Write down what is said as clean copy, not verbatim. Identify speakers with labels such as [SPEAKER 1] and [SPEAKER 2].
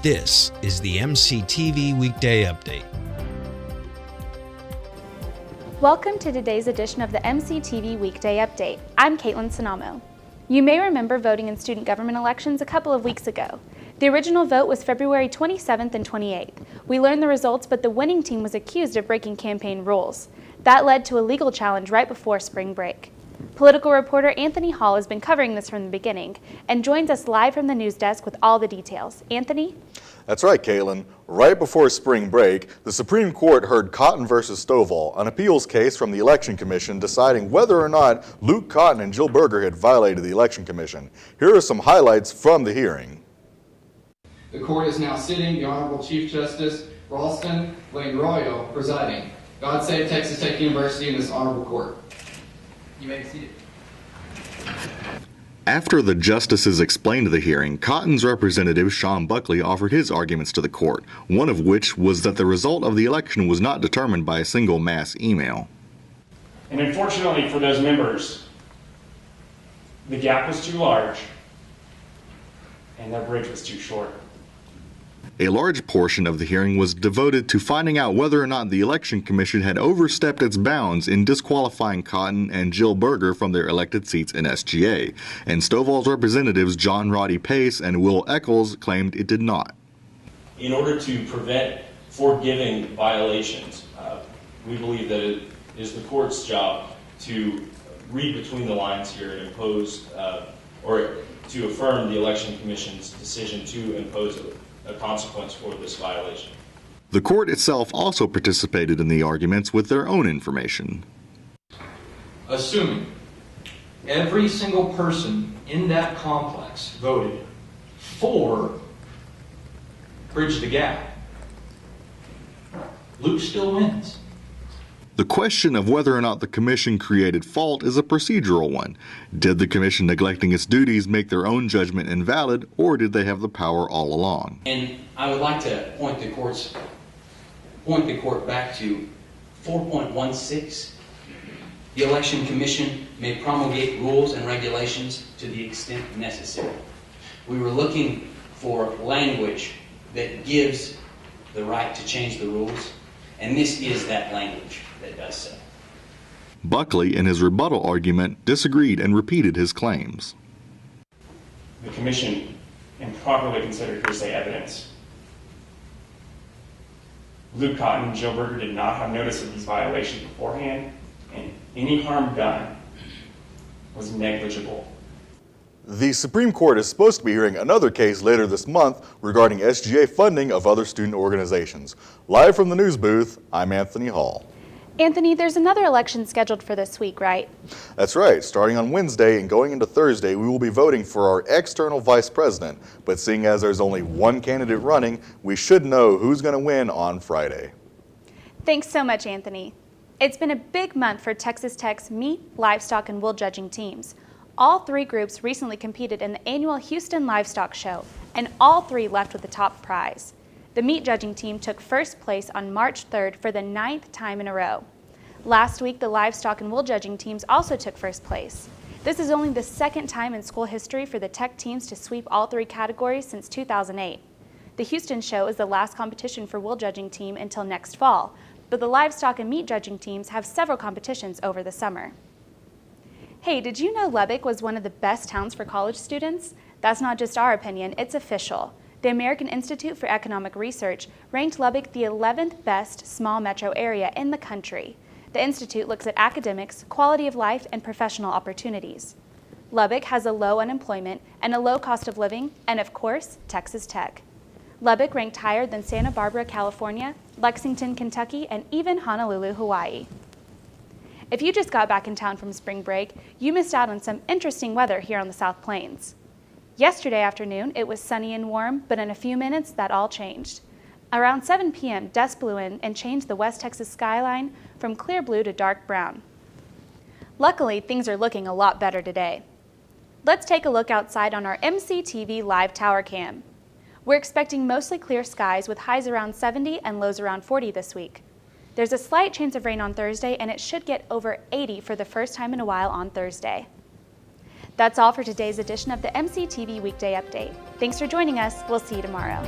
[SPEAKER 1] This is the MCTV Weekday Update.
[SPEAKER 2] Welcome to today's edition of the MCTV Weekday Update. I'm Caitlin Sanamo. You may remember voting in student government elections a couple of weeks ago. The original vote was February 27th and 28th. We learned the results, but the winning team was accused of breaking campaign rules. That led to a legal challenge right before spring break. Political reporter Anthony Hall has been covering this from the beginning and joins us live from the news desk with all the details. Anthony?
[SPEAKER 3] That's right, Caitlin. Right before spring break, the Supreme Court heard Cotton versus Stovall, an appeals case from the Election Commission deciding whether or not Luke Cotton and Jill Berger had violated the Election Commission. Here are some highlights from the hearing.
[SPEAKER 4] The court is now sitting. The Honorable Chief Justice Ralston Lane Royal presiding. God save Texas Tech University and this honorable court. You may be seated.
[SPEAKER 3] After the justices explained the hearing, Cotton's representative Sean Buckley offered his arguments to the court, one of which was that the result of the election was not determined by a single mass email.
[SPEAKER 5] And unfortunately for those members, the gap was too large and their bridge was too short.
[SPEAKER 3] A large portion of the hearing was devoted to finding out whether or not the Election Commission had overstepped its bounds in disqualifying Cotton and Jill Berger from their elected seats in SGA, and Stovall's representatives John Roddy Pace and Will Eccles claimed it did not.
[SPEAKER 6] In order to prevent forgiving violations, we believe that it is the court's job to read between the lines here and impose or to affirm the Election Commission's decision to impose a consequence for this violation.
[SPEAKER 3] The court itself also participated in the arguments with their own information.
[SPEAKER 7] Assuming every single person in that complex voted for Bridge the Gap, Luke still wins.
[SPEAKER 3] The question of whether or not the commission created fault is a procedural one. Did the commission neglecting its duties make their own judgment invalid, or did they have the power all along?
[SPEAKER 7] And I would like to point the court back to 4.16. The Election Commission may promulgate rules and regulations to the extent necessary. We were looking for language that gives the right to change the rules, and this is that language that does so.
[SPEAKER 3] Buckley, in his rebuttal argument, disagreed and repeated his claims.
[SPEAKER 5] The commission improperly considered hearsay evidence. Luke Cotton and Jill Berger did not have notice of these violations beforehand, and any harm done was negligible.
[SPEAKER 3] The Supreme Court is supposed to be hearing another case later this month regarding SGA funding of other student organizations. Live from the news booth, I'm Anthony Hall.
[SPEAKER 2] Anthony, there's another election scheduled for this week, right?
[SPEAKER 3] That's right. Starting on Wednesday and going into Thursday, we will be voting for our external vice president. But seeing as there's only one candidate running, we should know who's going to win on Friday.
[SPEAKER 2] Thanks so much, Anthony. It's been a big month for Texas Tech's meat, livestock, and wool judging teams. All three groups recently competed in the annual Houston Livestock Show, and all three left with the top prize. The meat judging team took first place on March 3rd for the 9th time in a row. Last week, the livestock and wool judging teams also took first place. This is only the second time in school history for the Tech teams to sweep all three categories since 2008. The Houston Show is the last competition for wool judging team until next fall, but the livestock and meat judging teams have several competitions over the summer. Hey, did you know Lubbock was one of the best towns for college students? That's not just our opinion, it's official. The American Institute for Economic Research ranked Lubbock the 11th best small metro area in the country. The institute looks at academics, quality of life, and professional opportunities. Lubbock has a low unemployment and a low cost of living, and of course, Texas Tech. Lubbock ranked higher than Santa Barbara, California, Lexington, Kentucky, and even Honolulu, Hawaii. If you just got back in town from spring break, you missed out on some interesting weather here on the South Plains. Yesterday afternoon, it was sunny and warm, but in a few minutes, that all changed. Around 7 p.m., dust blew in and changed the West Texas skyline from clear blue to dark brown. Luckily, things are looking a lot better today. Let's take a look outside on our MCTV live tower cam. We're expecting mostly clear skies with highs around 70 and lows around 40 this week. There's a slight chance of rain on Thursday, and it should get over 80 for the first time in a while on Thursday. That's all for today's edition of the MCTV Weekday Update. Thanks for joining us. We'll see you tomorrow.